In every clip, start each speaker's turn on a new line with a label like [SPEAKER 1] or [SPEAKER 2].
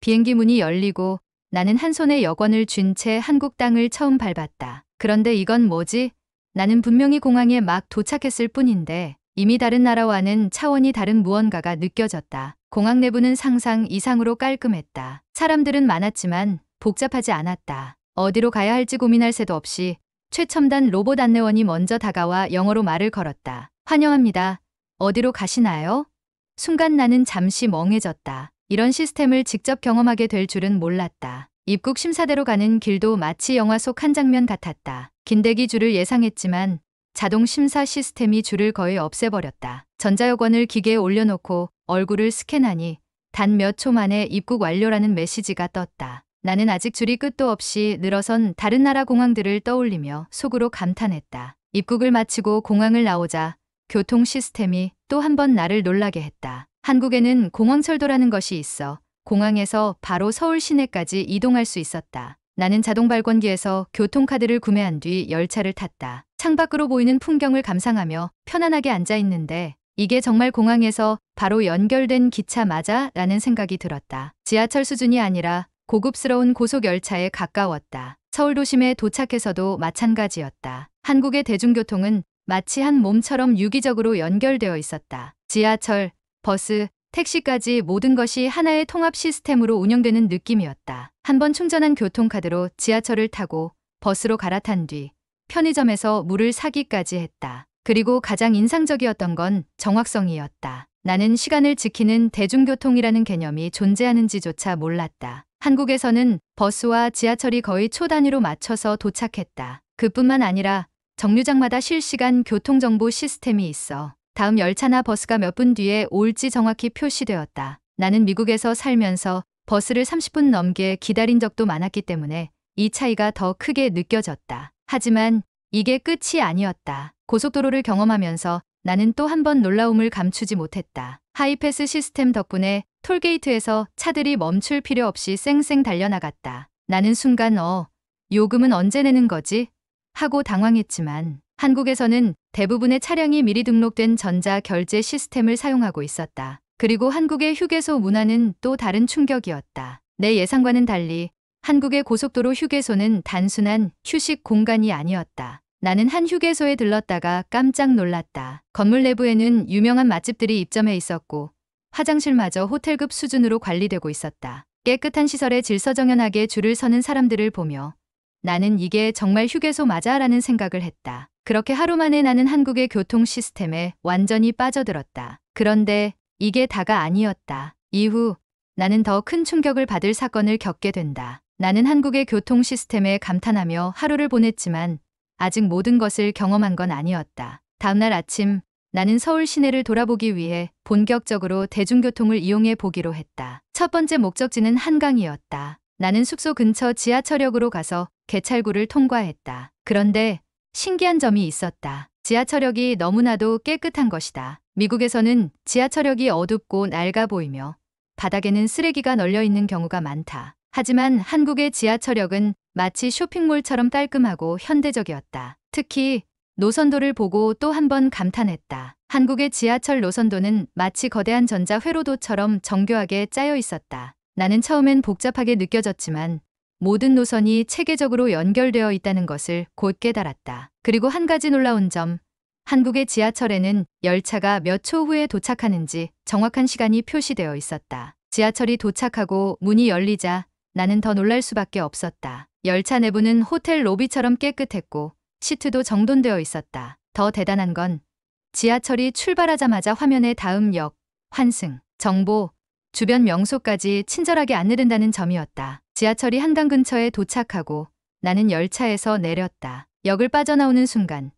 [SPEAKER 1] 비행기 문이 열리고 나는 한 손에 여권을 쥔 채 한국 땅을 처음 밟았다. 그런데 이건 뭐지? 나는 분명히 공항에 막 도착했을 뿐인데 이미 다른 나라와는 차원이 다른 무언가가 느껴졌다. 공항 내부는 상상 이상으로 깔끔했다. 사람들은 많았지만 복잡하지 않았다. 어디로 가야 할지 고민할 새도 없이 최첨단 로봇 안내원이 먼저 다가와 영어로 말을 걸었다. 환영합니다. 어디로 가시나요? 순간 나는 잠시 멍해졌다. 이런 시스템을 직접 경험하게 될 줄은 몰랐다. 입국 심사대로 가는 길도 마치 영화 속 한 장면 같았다. 긴 대기 줄을 예상했지만 자동 심사 시스템이 줄을 거의 없애버렸다. 전자여권을 기계에 올려놓고 얼굴을 스캔하니 단 몇 초 만에 입국 완료라는 메시지가 떴다. 나는 아직 줄이 끝도 없이 늘어선 다른 나라 공항들을 떠올리며 속으로 감탄했다. 입국을 마치고 공항을 나오자 교통 시스템이 또 한 번 나를 놀라게 했다. 한국에는 공항철도라는 것이 있어 공항에서 바로 서울 시내까지 이동할 수 있었다. 나는 자동 발권기에서 교통카드를 구매한 뒤 열차를 탔다. 창밖으로 보이는 풍경을 감상하며 편안하게 앉아 있는데 이게 정말 공항에서 바로 연결된 기차 맞아? 라는 생각이 들었다. 지하철 수준이 아니라 고급스러운 고속열차에 가까웠다. 서울 도심에 도착해서도 마찬가지였다. 한국의 대중교통은 마치 한 몸처럼 유기적으로 연결되어 있었다. 지하철, 버스, 택시까지 모든 것이 하나의 통합 시스템으로 운영되는 느낌이었다. 한번 충전한 교통카드로 지하철을 타고 버스로 갈아탄 뒤 편의점에서 물을 사기까지 했다. 그리고 가장 인상적이었던 건 정확성이었다. 나는 시간을 지키는 대중교통이라는 개념이 존재하는지조차 몰랐다. 한국에서는 버스와 지하철이 거의 초 단위로 맞춰서 도착했다. 그뿐만 아니라 정류장마다 실시간 교통정보 시스템이 있어 다음 열차나 버스가 몇 분 뒤에 올지 정확히 표시되었다. 나는 미국에서 살면서 버스를 30분 넘게 기다린 적도 많았기 때문에 이 차이가 더 크게 느껴졌다. 하지만 이게 끝이 아니었다. 고속도로를 경험하면서 나는 또 한 번 놀라움을 감추지 못했다. 하이패스 시스템 덕분에 톨게이트에서 차들이 멈출 필요 없이 쌩쌩 달려나갔다. 나는 순간 요금은 언제 내는 거지? 하고 당황했지만 한국에서는 대부분의 차량이 미리 등록된 전자 결제 시스템을 사용하고 있었다. 그리고 한국의 휴게소 문화는 또 다른 충격이었다. 내 예상과는 달리 한국의 고속도로 휴게소는 단순한 휴식 공간이 아니었다. 나는 한 휴게소에 들렀다가 깜짝 놀랐다. 건물 내부에는 유명한 맛집들이 입점해 있었고 화장실마저 호텔급 수준으로 관리되고 있었다. 깨끗한 시설에 질서정연하게 줄을 서는 사람들을 보며 나는 이게 정말 휴게소 맞아? 라는 생각을 했다. 그렇게 하루 만에 나는 한국의 교통 시스템에 완전히 빠져들었다. 그런데 이게 다가 아니었다. 이후 나는 더 큰 충격을 받을 사건을 겪게 된다. 나는 한국의 교통 시스템에 감탄하며 하루를 보냈지만 아직 모든 것을 경험한 건 아니었다. 다음날 아침 나는 서울 시내를 돌아보기 위해 본격적으로 대중교통을 이용해 보기로 했다. 첫 번째 목적지는 한강이었다. 나는 숙소 근처 지하철역으로 가서 개찰구를 통과했다. 그런데 신기한 점이 있었다. 지하철역이 너무나도 깨끗한 것이다. 미국에서는 지하철역이 어둡고 낡아 보이며 바닥에는 쓰레기가 널려 있는 경우가 많다. 하지만 한국의 지하철역은 마치 쇼핑몰처럼 깔끔하고 현대적이었다. 특히 노선도를 보고 또 한 번 감탄했다. 한국의 지하철 노선도는 마치 거대한 전자 회로도처럼 정교하게 짜여 있었다. 나는 처음엔 복잡하게 느껴졌지만 모든 노선이 체계적으로 연결되어 있다는 것을 곧 깨달았다. 그리고 한 가지 놀라운 점, 한국의 지하철에는 열차가 몇 초 후에 도착하는지 정확한 시간이 표시되어 있었다. 지하철이 도착하고 문이 열리자 나는 더 놀랄 수밖에 없었다. 열차 내부는 호텔 로비처럼 깨끗했고 시트도 정돈되어 있었다. 더 대단한 건 지하철이 출발하자마자 화면에 다음 역, 환승, 정보, 주변 명소까지 친절하게 안내된다는 점이었다. 지하철이 한강 근처에 도착하고 나는 열차에서 내렸다. 역을 빠져나오는 순간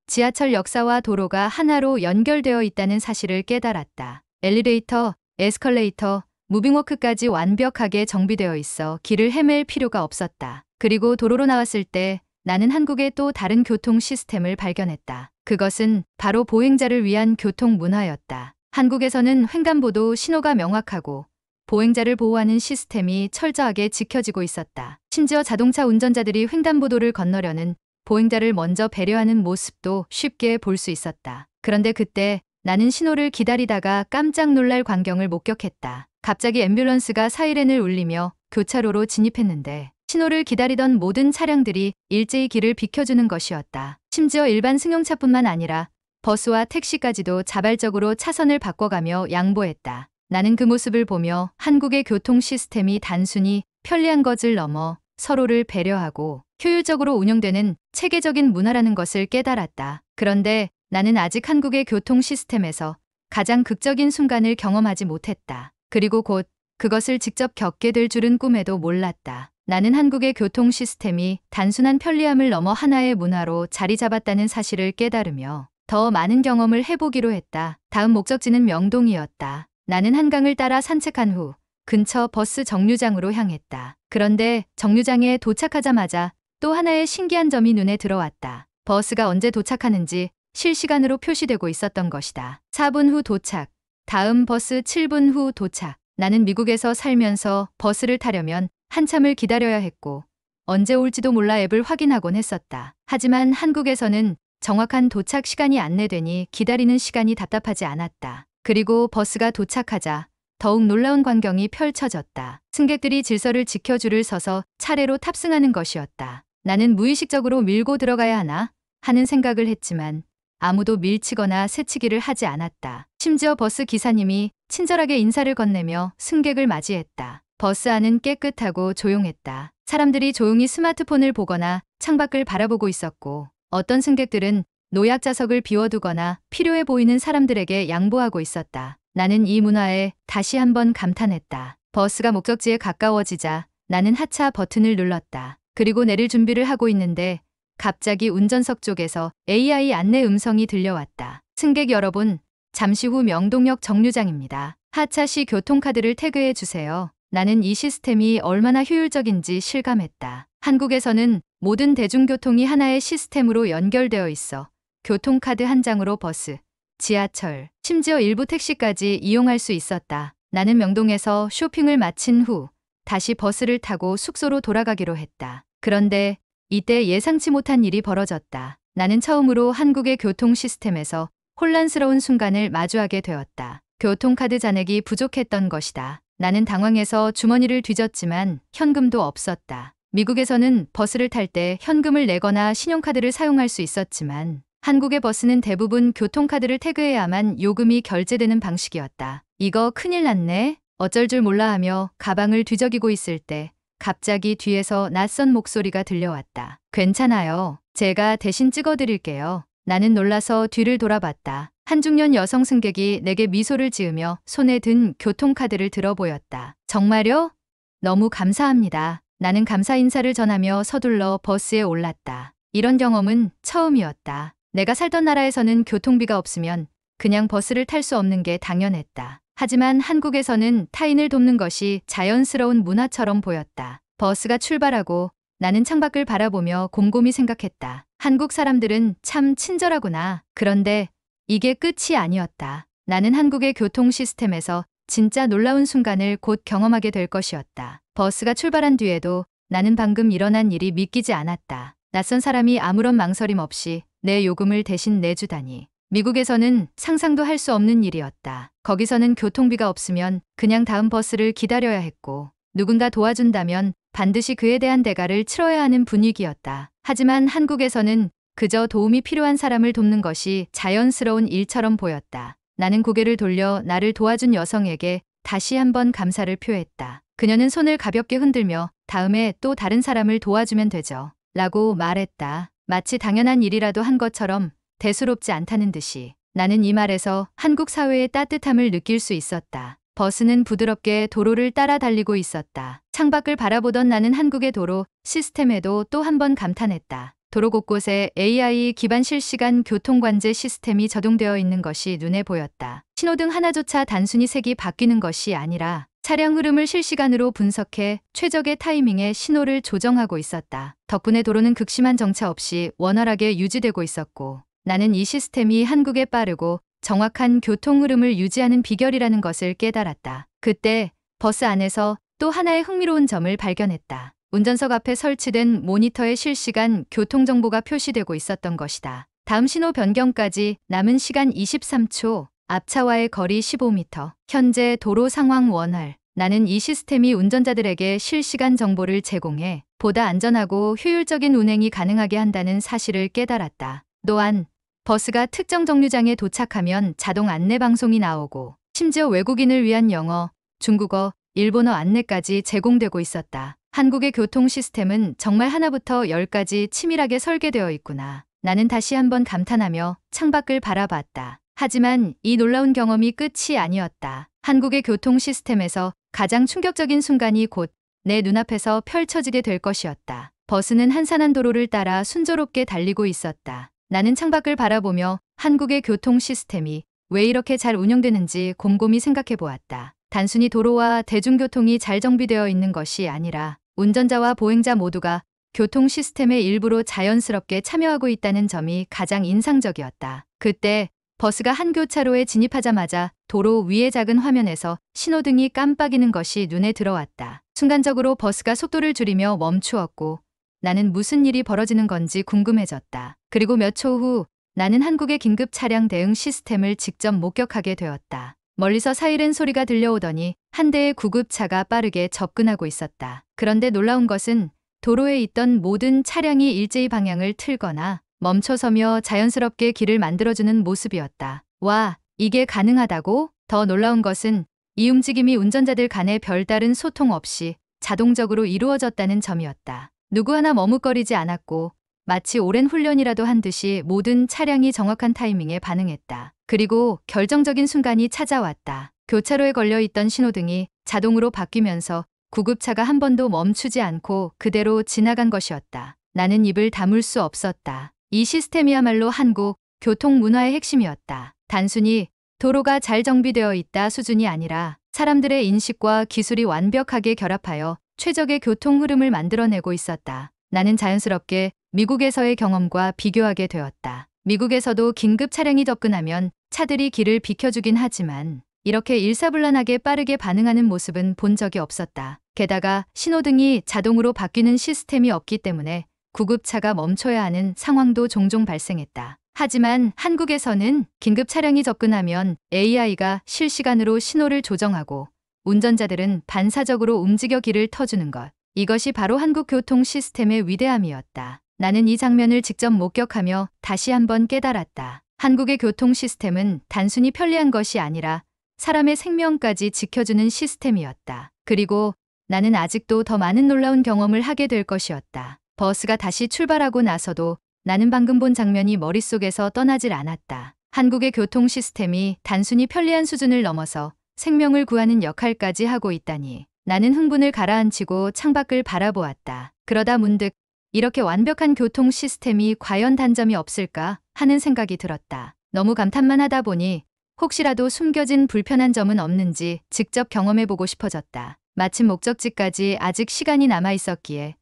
[SPEAKER 1] 지하철 역사와 도로가 하나로 연결되어 있다는 사실을 깨달았다. 엘리베이터, 에스컬레이터, 무빙워크까지 완벽하게 정비되어 있어 길을 헤맬 필요가 없었다. 그리고 도로로 나왔을 때 나는 한국의 또 다른 교통 시스템을 발견했다. 그것은 바로 보행자를 위한 교통 문화였다. 한국에서는 횡단보도 신호가 명확하고 보행자를 보호하는 시스템이 철저하게 지켜지고 있었다. 심지어 자동차 운전자들이 횡단보도를 건너려는 보행자를 먼저 배려하는 모습도 쉽게 볼 수 있었다. 그런데 그때 나는 신호를 기다리다가 깜짝 놀랄 광경을 목격했다. 갑자기 앰뷸런스가 사이렌을 울리며 교차로로 진입했는데 신호를 기다리던 모든 차량들이 일제히 길을 비켜주는 것이었다. 심지어 일반 승용차뿐만 아니라 버스와 택시까지도 자발적으로 차선을 바꿔가며 양보했다. 나는 그 모습을 보며 한국의 교통 시스템이 단순히 편리한 것을 넘어 서로를 배려하고 효율적으로 운영되는 체계적인 문화라는 것을 깨달았다. 그런데 나는 아직 한국의 교통 시스템에서 가장 극적인 순간을 경험하지 못했다. 그리고 곧 그것을 직접 겪게 될 줄은 꿈에도 몰랐다. 나는 한국의 교통 시스템이 단순한 편리함을 넘어 하나의 문화로 자리 잡았다는 사실을 깨달으며 더 많은 경험을 해보기로 했다. 다음 목적지는 명동이었다. 나는 한강을 따라 산책한 후 근처 버스 정류장으로 향했다. 그런데 정류장에 도착하자마자 또 하나의 신기한 점이 눈에 들어왔다. 버스가 언제 도착하는지 실시간으로 표시되고 있었던 것이다. 4분 후 도착, 다음 버스 7분 후 도착. 나는 미국에서 살면서 버스를 타려면 한참을 기다려야 했고 언제 올지도 몰라 앱을 확인하곤 했었다. 하지만 한국에서는 정확한 도착 시간이 안내되니 기다리는 시간이 답답하지 않았다. 그리고 버스가 도착하자 더욱 놀라운 광경이 펼쳐졌다. 승객들이 질서를 지켜 줄을 서서 차례로 탑승하는 것이었다. 나는 무의식적으로 밀고 들어가야 하나 하는 생각을 했지만 아무도 밀치거나 새치기를 하지 않았다. 심지어 버스 기사님이 친절하게 인사를 건네며 승객을 맞이했다. 버스 안은 깨끗하고 조용했다. 사람들이 조용히 스마트폰을 보거나 창밖을 바라보고 있었고 어떤 승객들은 노약자석을 비워두거나 필요해 보이는 사람들에게 양보하고 있었다. 나는 이 문화에 다시 한번 감탄했다. 버스가 목적지에 가까워지자 나는 하차 버튼을 눌렀다. 그리고 내릴 준비를 하고 있는데 갑자기 운전석 쪽에서 AI 안내 음성이 들려왔다. 승객 여러분, 잠시 후 명동역 정류장입니다. 하차 시 교통카드를 태그해 주세요. 나는 이 시스템이 얼마나 효율적인지 실감했다. 한국에서는 모든 대중교통이 하나의 시스템으로 연결되어 있어 교통카드 한 장으로 버스, 지하철, 심지어 일부 택시까지 이용할 수 있었다. 나는 명동에서 쇼핑을 마친 후 다시 버스를 타고 숙소로 돌아가기로 했다. 그런데 이때 예상치 못한 일이 벌어졌다. 나는 처음으로 한국의 교통 시스템에서 혼란스러운 순간을 마주하게 되었다. 교통카드 잔액이 부족했던 것이다. 나는 당황해서 주머니를 뒤졌지만 현금도 없었다. 미국에서는 버스를 탈 때 현금을 내거나 신용카드를 사용할 수 있었지만 한국의 버스는 대부분 교통카드를 태그해야만 요금이 결제되는 방식이었다. 이거 큰일 났네. 어쩔 줄 몰라 하며 가방을 뒤적이고 있을 때 갑자기 뒤에서 낯선 목소리가 들려왔다. 괜찮아요. 제가 대신 찍어드릴게요. 나는 놀라서 뒤를 돌아봤다. 한 중년 여성 승객이 내게 미소를 지으며 손에 든 교통카드를 들어 보였다. 정말요? 너무 감사합니다. 나는 감사 인사를 전하며 서둘러 버스에 올랐다. 이런 경험은 처음이었다. 내가 살던 나라에서는 교통비가 없으면 그냥 버스를 탈 수 없는 게 당연했다. 하지만 한국에서는 타인을 돕는 것이 자연스러운 문화처럼 보였다. 버스가 출발하고 나는 창밖을 바라보며 곰곰이 생각했다. 한국 사람들은 참 친절하구나. 그런데 이게 끝이 아니었다. 나는 한국의 교통 시스템에서 진짜 놀라운 순간을 곧 경험하게 될 것이었다. 버스가 출발한 뒤에도 나는 방금 일어난 일이 믿기지 않았다. 낯선 사람이 아무런 망설임 없이 내 요금을 대신 내주다니. 미국에서는 상상도 할 수 없는 일이었다. 거기서는 교통비가 없으면 그냥 다음 버스를 기다려야 했고 누군가 도와준다면 반드시 그에 대한 대가를 치러야 하는 분위기였다. 하지만 한국에서는 그저 도움이 필요한 사람을 돕는 것이 자연스러운 일처럼 보였다. 나는 고개를 돌려 나를 도와준 여성에게 다시 한번 감사를 표했다. 그녀는 손을 가볍게 흔들며 다음에 또 다른 사람을 도와주면 되죠. 라고 말했다. 마치 당연한 일이라도 한 것처럼 대수롭지 않다는 듯이. 나는 이 말에서 한국 사회의 따뜻함을 느낄 수 있었다. 버스는 부드럽게 도로를 따라 달리고 있었다. 창밖을 바라보던 나는 한국의 도로 시스템에도 또 한 번 감탄했다. 도로 곳곳에 AI 기반 실시간 교통관제 시스템이 적용되어 있는 것이 눈에 보였다. 신호등 하나조차 단순히 색이 바뀌는 것이 아니라 차량 흐름을 실시간으로 분석해 최적의 타이밍에 신호를 조정하고 있었다. 덕분에 도로는 극심한 정체 없이 원활하게 유지되고 있었고 나는 이 시스템이 한국의 빠르고 정확한 교통 흐름을 유지하는 비결이라는 것을 깨달았다. 그때 버스 안에서 또 하나의 흥미로운 점을 발견했다. 운전석 앞에 설치된 모니터에 실시간 교통정보가 표시되고 있었던 것이다. 다음 신호 변경까지 남은 시간 23초, 앞차와의 거리 15m. 현재 도로 상황 원활. 나는 이 시스템이 운전자들에게 실시간 정보를 제공해 보다 안전하고 효율적인 운행이 가능하게 한다는 사실을 깨달았다. 또한 버스가 특정 정류장에 도착하면 자동 안내 방송이 나오고 심지어 외국인을 위한 영어, 중국어, 일본어 안내까지 제공되고 있었다. 한국의 교통 시스템은 정말 하나부터 열까지 치밀하게 설계되어 있구나. 나는 다시 한번 감탄하며 창밖을 바라봤다. 하지만 이 놀라운 경험이 끝이 아니었다. 한국의 교통 시스템에서 가장 충격적인 순간이 곧 내 눈앞에서 펼쳐지게 될 것이었다. 버스는 한산한 도로를 따라 순조롭게 달리고 있었다. 나는 창밖을 바라보며 한국의 교통 시스템이 왜 이렇게 잘 운영되는지 곰곰이 생각해 보았다. 단순히 도로와 대중교통이 잘 정비되어 있는 것이 아니라 운전자와 보행자 모두가 교통 시스템의 일부로 자연스럽게 참여하고 있다는 점이 가장 인상적이었다. 그때 버스가 한 교차로에 진입하자마자 도로 위의 작은 화면에서 신호등이 깜빡이는 것이 눈에 들어왔다. 순간적으로 버스가 속도를 줄이며 멈추었고 나는 무슨 일이 벌어지는 건지 궁금해졌다. 그리고 몇 초 후 나는 한국의 긴급 차량 대응 시스템을 직접 목격하게 되었다. 멀리서 사이렌 소리가 들려오더니 한 대의 구급차가 빠르게 접근하고 있었다. 그런데 놀라운 것은 도로에 있던 모든 차량이 일제히 방향을 틀거나 멈춰서며 자연스럽게 길을 만들어주는 모습이었다. 와, 이게 가능하다고? 더 놀라운 것은 이 움직임이 운전자들 간의 별다른 소통 없이 자동적으로 이루어졌다는 점이었다. 누구 하나 머뭇거리지 않았고 마치 오랜 훈련이라도 한 듯이 모든 차량이 정확한 타이밍에 반응했다. 그리고 결정적인 순간이 찾아왔다. 교차로에 걸려있던 신호등이 자동으로 바뀌면서 구급차가 한 번도 멈추지 않고 그대로 지나간 것이었다. 나는 입을 다물 수 없었다. 이 시스템이야말로 한국 교통 문화의 핵심이었다. 단순히 도로가 잘 정비되어 있다 수준이 아니라 사람들의 인식과 기술이 완벽하게 결합하여 최적의 교통 흐름을 만들어내고 있었다. 나는 자연스럽게 미국에서의 경험과 비교하게 되었다. 미국에서도 긴급 차량이 접근하면 차들이 길을 비켜주긴 하지만 이렇게 일사불란하게 빠르게 반응하는 모습은 본 적이 없었다. 게다가 신호등이 자동으로 바뀌는 시스템이 없기 때문에 구급차가 멈춰야 하는 상황도 종종 발생했다. 하지만 한국에서는 긴급 차량이 접근하면 AI가 실시간으로 신호를 조정하고 운전자들은 반사적으로 움직여 길을 터주는 것. 이것이 바로 한국 교통 시스템의 위대함이었다. 나는 이 장면을 직접 목격하며 다시 한번 깨달았다. 한국의 교통 시스템은 단순히 편리한 것이 아니라 사람의 생명까지 지켜주는 시스템이었다. 그리고 나는 아직도 더 많은 놀라운 경험을 하게 될 것이었다. 버스가 다시 출발하고 나서도 나는 방금 본 장면이 머릿속에서 떠나질 않았다. 한국의 교통 시스템이 단순히 편리한 수준을 넘어서 생명을 구하는 역할까지 하고 있다니. 나는 흥분을 가라앉히고 창밖을 바라보았다. 그러다 문득 이렇게 완벽한 교통 시스템이 과연 단점이 없을까 하는 생각이 들었다. 너무 감탄만 하다 보니 혹시라도 숨겨진 불편한 점은 없는지 직접 경험해보고 싶어졌다. 마침 목적지까지 아직 시간이 남아 있었기에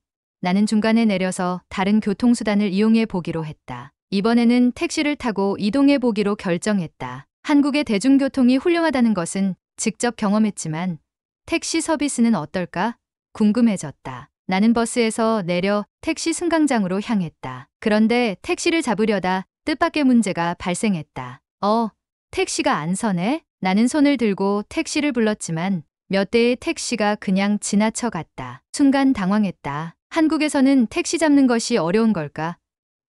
[SPEAKER 1] 나는 중간에 내려서 다른 교통수단을 이용해 보기로 했다. 이번에는 택시를 타고 이동해 보기로 결정했다. 한국의 대중교통이 훌륭하다는 것은 직접 경험했지만 택시 서비스는 어떨까? 궁금해졌다. 나는 버스에서 내려 택시 승강장으로 향했다. 그런데 택시를 잡으려다 뜻밖의 문제가 발생했다. 택시가 안 서네? 나는 손을 들고 택시를 불렀지만 몇 대의 택시가 그냥 지나쳐갔다. 순간 당황했다. 한국에서는 택시 잡는 것이 어려운 걸까?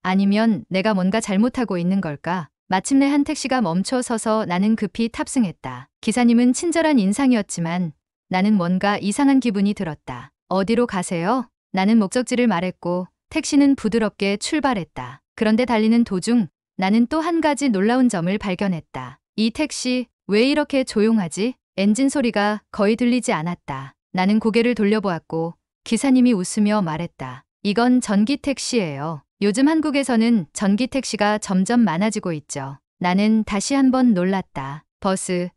[SPEAKER 1] 아니면 내가 뭔가 잘못하고 있는 걸까? 마침내 한 택시가 멈춰 서서 나는 급히 탑승했다. 기사님은 친절한 인상이었지만 나는 뭔가 이상한 기분이 들었다. 어디로 가세요? 나는 목적지를 말했고 택시는 부드럽게 출발했다. 그런데 달리는 도중 나는 또 한 가지 놀라운 점을 발견했다. 이 택시 왜 이렇게 조용하지? 엔진 소리가 거의 들리지 않았다. 나는 고개를 돌려보았고 기사님이 웃으며 말했다. 이건 전기 택시예요. 요즘 한국에서는 전기 택시가 점점 많아지고 있죠. 나는 다시 한번 놀랐다. 버스,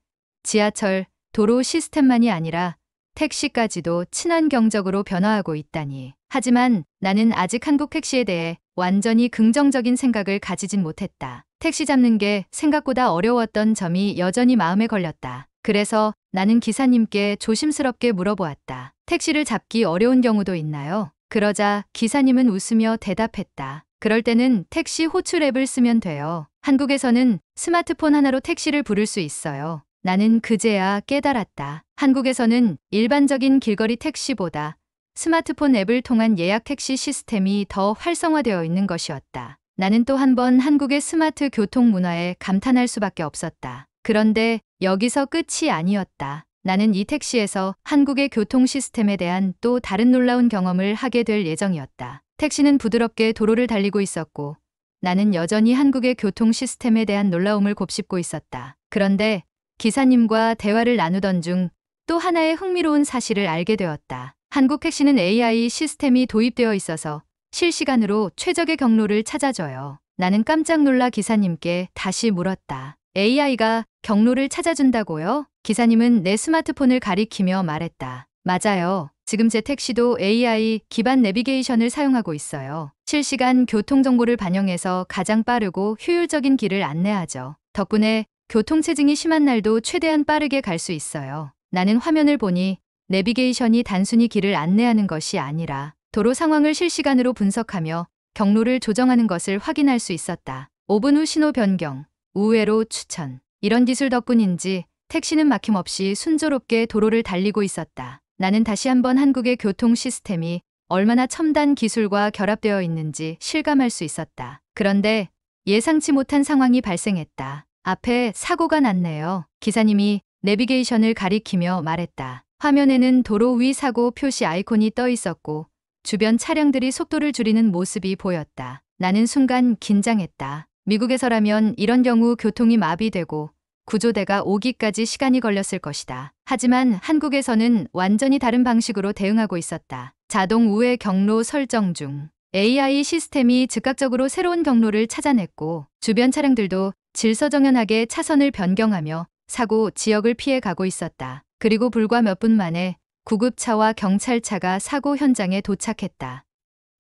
[SPEAKER 1] 지하철, 도로 시스템만이 아니라 택시까지도 친환경적으로 변화하고 있다니. 하지만 나는 아직 한국 택시에 대해 완전히 긍정적인 생각을 가지진 못했다. 택시 잡는 게 생각보다 어려웠던 점이 여전히 마음에 걸렸다. 그래서 나는 기사님께 조심스럽게 물어보았다. 택시를 잡기 어려운 경우도 있나요? 그러자 기사님은 웃으며 대답했다. 그럴 때는 택시 호출 앱을 쓰면 돼요. 한국에서는 스마트폰 하나로 택시를 부를 수 있어요. 나는 그제야 깨달았다. 한국에서는 일반적인 길거리 택시보다 스마트폰 앱을 통한 예약 택시 시스템이 더 활성화되어 있는 것이었다. 나는 또 한 번 한국의 스마트 교통 문화에 감탄할 수밖에 없었다. 그런데 여기서 끝이 아니었다. 나는 이 택시에서 한국의 교통 시스템에 대한 또 다른 놀라운 경험을 하게 될 예정이었다. 택시는 부드럽게 도로를 달리고 있었고 나는 여전히 한국의 교통 시스템에 대한 놀라움을 곱씹고 있었다. 그런데 기사님과 대화를 나누던 중 또 하나의 흥미로운 사실을 알게 되었다. 한국 택시는 AI 시스템이 도입되어 있어서 실시간으로 최적의 경로를 찾아줘요. 나는 깜짝 놀라 기사님께 다시 물었다. AI가 경로를 찾아준다고요? 기사님은 내 스마트폰을 가리키며 말했다. 맞아요. 지금 제 택시도 AI 기반 내비게이션을 사용하고 있어요. 실시간 교통정보를 반영해서 가장 빠르고 효율적인 길을 안내하죠. 덕분에 교통체증이 심한 날도 최대한 빠르게 갈 수 있어요. 나는 화면을 보니 내비게이션이 단순히 길을 안내하는 것이 아니라 도로 상황을 실시간으로 분석하며 경로를 조정하는 것을 확인할 수 있었다. 5분 후 신호 변경, 우회로 추천. 이런 기술 덕분인지 택시는 막힘없이 순조롭게 도로를 달리고 있었다. 나는 다시 한번 한국의 교통 시스템이 얼마나 첨단 기술과 결합되어 있는지 실감할 수 있었다. 그런데 예상치 못한 상황이 발생했다. 앞에 사고가 났네요. 기사님이 내비게이션을 가리키며 말했다. 화면에는 도로 위 사고 표시 아이콘이 떠 있었고 주변 차량들이 속도를 줄이는 모습이 보였다. 나는 순간 긴장했다. 미국에서라면 이런 경우 교통이 마비되고 구조대가 오기까지 시간이 걸렸을 것이다. 하지만 한국에서는 완전히 다른 방식으로 대응하고 있었다. 자동 우회 경로 설정 중. AI 시스템이 즉각적으로 새로운 경로를 찾아냈고 주변 차량들도 질서정연하게 차선을 변경하며 사고 지역을 피해 가고 있었다. 그리고 불과 몇 분 만에 구급차와 경찰차가 사고 현장에 도착했다.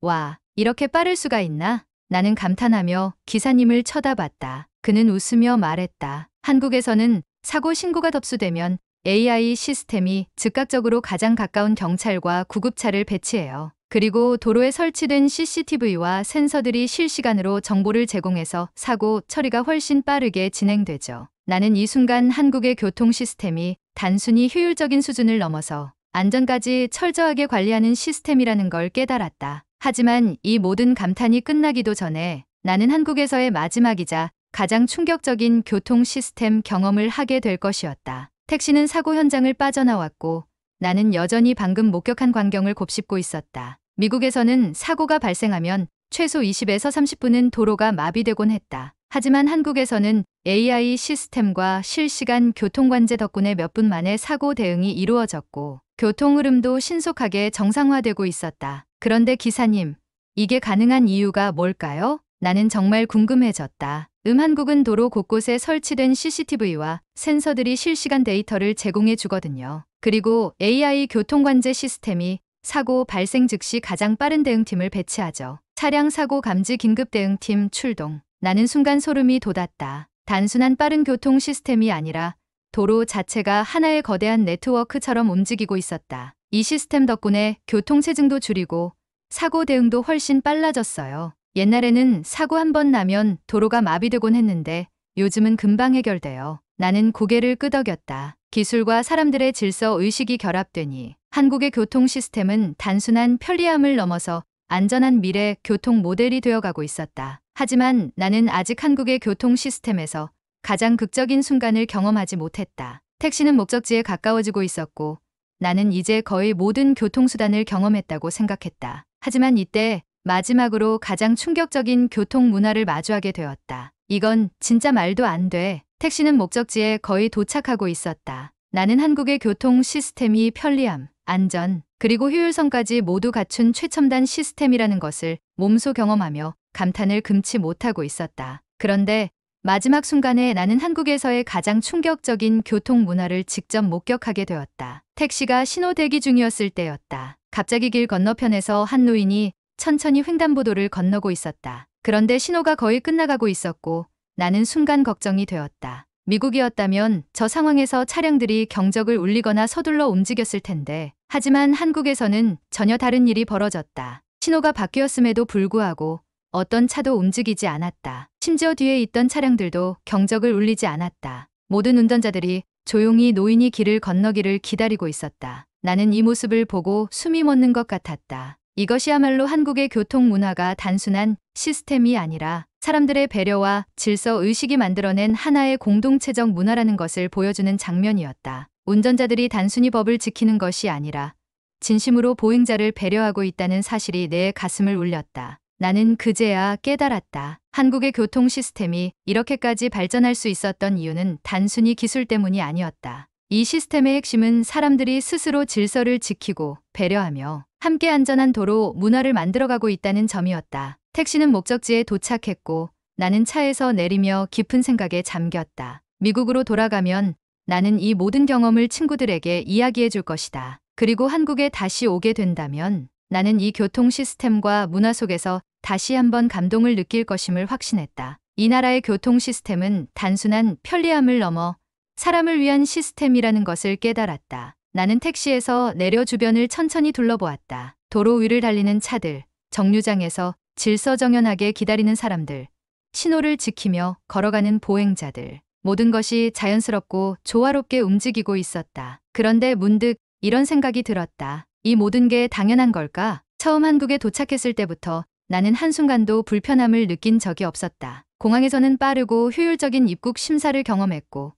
[SPEAKER 1] 와, 이렇게 빠를 수가 있나? 나는 감탄하며 기사님을 쳐다봤다. 그는 웃으며 말했다. 한국에서는 사고 신고가 접수되면 AI 시스템이 즉각적으로 가장 가까운 경찰과 구급차를 배치해요. 그리고 도로에 설치된 CCTV와 센서들이 실시간으로 정보를 제공해서 사고 처리가 훨씬 빠르게 진행되죠. 나는 이 순간 한국의 교통 시스템이 단순히 효율적인 수준을 넘어서 안전까지 철저하게 관리하는 시스템이라는 걸 깨달았다. 하지만 이 모든 감탄이 끝나기도 전에 나는 한국에서의 마지막이자 가장 충격적인 교통 시스템 경험을 하게 될 것이었다. 택시는 사고 현장을 빠져나왔고 나는 여전히 방금 목격한 광경을 곱씹고 있었다. 미국에서는 사고가 발생하면 최소 20에서 30분은 도로가 마비되곤 했다. 하지만 한국에서는 AI 시스템과 실시간 교통관제 덕분에 몇 분 만에 사고 대응이 이루어졌고 교통 흐름도 신속하게 정상화되고 있었다. 그런데 기사님, 이게 가능한 이유가 뭘까요? 나는 정말 궁금해졌다. 한국은 도로 곳곳에 설치된 CCTV와 센서들이 실시간 데이터를 제공해 주거든요. 그리고 AI 교통관제 시스템이 사고 발생 즉시 가장 빠른 대응팀을 배치하죠. 차량 사고 감지 긴급 대응팀 출동. 나는 순간 소름이 돋았다. 단순한 빠른 교통 시스템이 아니라 도로 자체가 하나의 거대한 네트워크처럼 움직이고 있었다. 이 시스템 덕분에 교통체증도 줄이고 사고 대응도 훨씬 빨라졌어요. 옛날에는 사고 한 번 나면 도로가 마비되곤 했는데 요즘은 금방 해결돼요. 나는 고개를 끄덕였다. 기술과 사람들의 질서 의식이 결합되니 한국의 교통 시스템은 단순한 편리함을 넘어서 안전한 미래 교통 모델이 되어가고 있었다. 하지만 나는 아직 한국의 교통 시스템에서 가장 극적인 순간을 경험하지 못했다. 택시는 목적지에 가까워지고 있었고 나는 이제 거의 모든 교통수단을 경험했다고 생각했다. 하지만 이때 마지막으로 가장 충격적인 교통 문화를 마주하게 되었다. 이건 진짜 말도 안 돼. 택시는 목적지에 거의 도착하고 있었다. 나는 한국의 교통 시스템이 편리함, 안전, 그리고 효율성까지 모두 갖춘 최첨단 시스템이라는 것을 몸소 경험하며 감탄을 금치 못하고 있었다. 그런데 마지막 순간에 나는 한국에서의 가장 충격적인 교통 문화를 직접 목격하게 되었다. 택시가 신호 대기 중이었을 때였다. 갑자기 길 건너편에서 한 노인이 천천히 횡단보도를 건너고 있었다. 그런데 신호가 거의 끝나가고 있었고 나는 순간 걱정이 되었다. 미국이었다면 저 상황에서 차량들이 경적을 울리거나 서둘러 움직였을 텐데 하지만 한국에서는 전혀 다른 일이 벌어졌다. 신호가 바뀌었음에도 불구하고 어떤 차도 움직이지 않았다. 심지어 뒤에 있던 차량들도 경적을 울리지 않았다. 모든 운전자들이 조용히 노인이 길을 건너기를 기다리고 있었다. 나는 이 모습을 보고 숨이 멎는 것 같았다. 이것이야말로 한국의 교통 문화가 단순한 시스템이 아니라 사람들의 배려와 질서 의식이 만들어낸 하나의 공동체적 문화라는 것을 보여주는 장면이었다. 운전자들이 단순히 법을 지키는 것이 아니라 진심으로 보행자를 배려하고 있다는 사실이 내 가슴을 울렸다. 나는 그제야 깨달았다. 한국의 교통 시스템이 이렇게까지 발전할 수 있었던 이유는 단순히 기술 때문이 아니었다. 이 시스템의 핵심은 사람들이 스스로 질서를 지키고 배려하며 함께 안전한 도로 문화를 만들어가고 있다는 점이었다. 택시는 목적지에 도착했고 나는 차에서 내리며 깊은 생각에 잠겼다. 미국으로 돌아가면 나는 이 모든 경험을 친구들에게 이야기해 줄 것이다. 그리고 한국에 다시 오게 된다면 나는 이 교통 시스템과 문화 속에서 다시 한번 감동을 느낄 것임을 확신했다. 이 나라의 교통 시스템은 단순한 편리함을 넘어 사람을 위한 시스템이라는 것을 깨달았다. 나는 택시에서 내려 주변을 천천히 둘러보았다. 도로 위를 달리는 차들, 정류장에서 질서정연하게 기다리는 사람들, 신호를 지키며 걸어가는 보행자들. 모든 것이 자연스럽고 조화롭게 움직이고 있었다. 그런데 문득 이런 생각이 들었다. 이 모든 게 당연한 걸까? 처음 한국에 도착했을 때부터 나는 한순간도 불편함을 느낀 적이 없었다. 공항에서는 빠르고 효율적인 입국 심사를 경험했고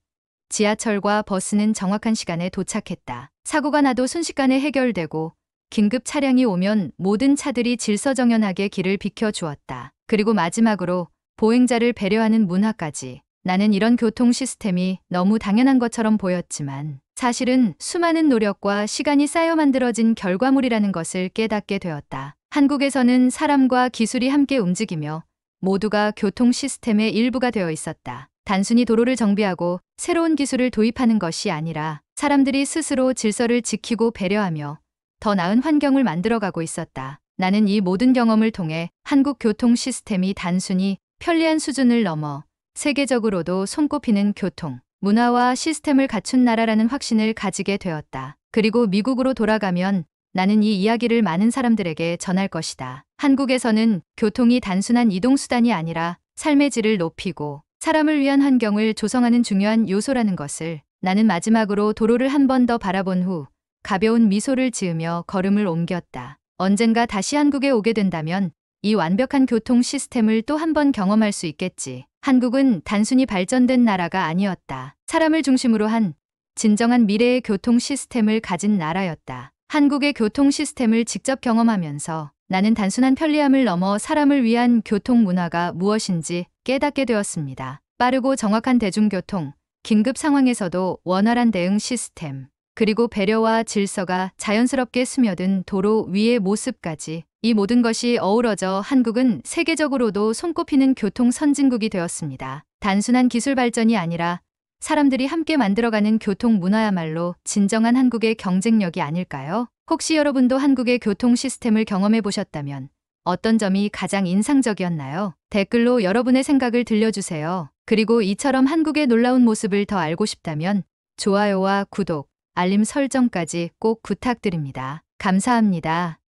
[SPEAKER 1] 지하철과 버스는 정확한 시간에 도착했다. 사고가 나도 순식간에 해결되고 긴급 차량이 오면 모든 차들이 질서정연하게 길을 비켜주었다. 그리고 마지막으로 보행자를 배려하는 문화까지. 나는 이런 교통 시스템이 너무 당연한 것처럼 보였지만 사실은 수많은 노력과 시간이 쌓여 만들어진 결과물이라는 것을 깨닫게 되었다. 한국에서는 사람과 기술이 함께 움직이며 모두가 교통 시스템의 일부가 되어 있었다. 단순히 도로를 정비하고 새로운 기술을 도입하는 것이 아니라 사람들이 스스로 질서를 지키고 배려하며 더 나은 환경을 만들어가고 있었다. 나는 이 모든 경험을 통해 한국 교통 시스템이 단순히 편리한 수준을 넘어 세계적으로도 손꼽히는 교통, 문화와 시스템을 갖춘 나라라는 확신을 가지게 되었다. 그리고 미국으로 돌아가면 나는 이 이야기를 많은 사람들에게 전할 것이다. 한국에서는 교통이 단순한 이동수단이 아니라 삶의 질을 높이고 사람을 위한 환경을 조성하는 중요한 요소라는 것을. 나는 마지막으로 도로를 한 번 더 바라본 후 가벼운 미소를 지으며 걸음을 옮겼다. 언젠가 다시 한국에 오게 된다면 이 완벽한 교통 시스템을 또 한 번 경험할 수 있겠지. 한국은 단순히 발전된 나라가 아니었다. 사람을 중심으로 한 진정한 미래의 교통 시스템을 가진 나라였다. 한국의 교통 시스템을 직접 경험하면서 나는 단순한 편리함을 넘어 사람을 위한 교통 문화가 무엇인지 깨닫게 되었습니다. 빠르고 정확한 대중교통, 긴급 상황에서도 원활한 대응 시스템, 그리고 배려와 질서가 자연스럽게 스며든 도로 위의 모습까지. 이 모든 것이 어우러져 한국은 세계적으로도 손꼽히는 교통 선진국이 되었습니다. 단순한 기술 발전이 아니라 사람들이 함께 만들어가는 교통 문화야말로 진정한 한국의 경쟁력이 아닐까요? 혹시 여러분도 한국의 교통 시스템을 경험해 보셨다면 어떤 점이 가장 인상적이었나요? 댓글로 여러분의 생각을 들려주세요. 그리고 이처럼 한국의 놀라운 모습을 더 알고 싶다면 좋아요와 구독, 알림 설정까지 꼭 부탁드립니다. 감사합니다.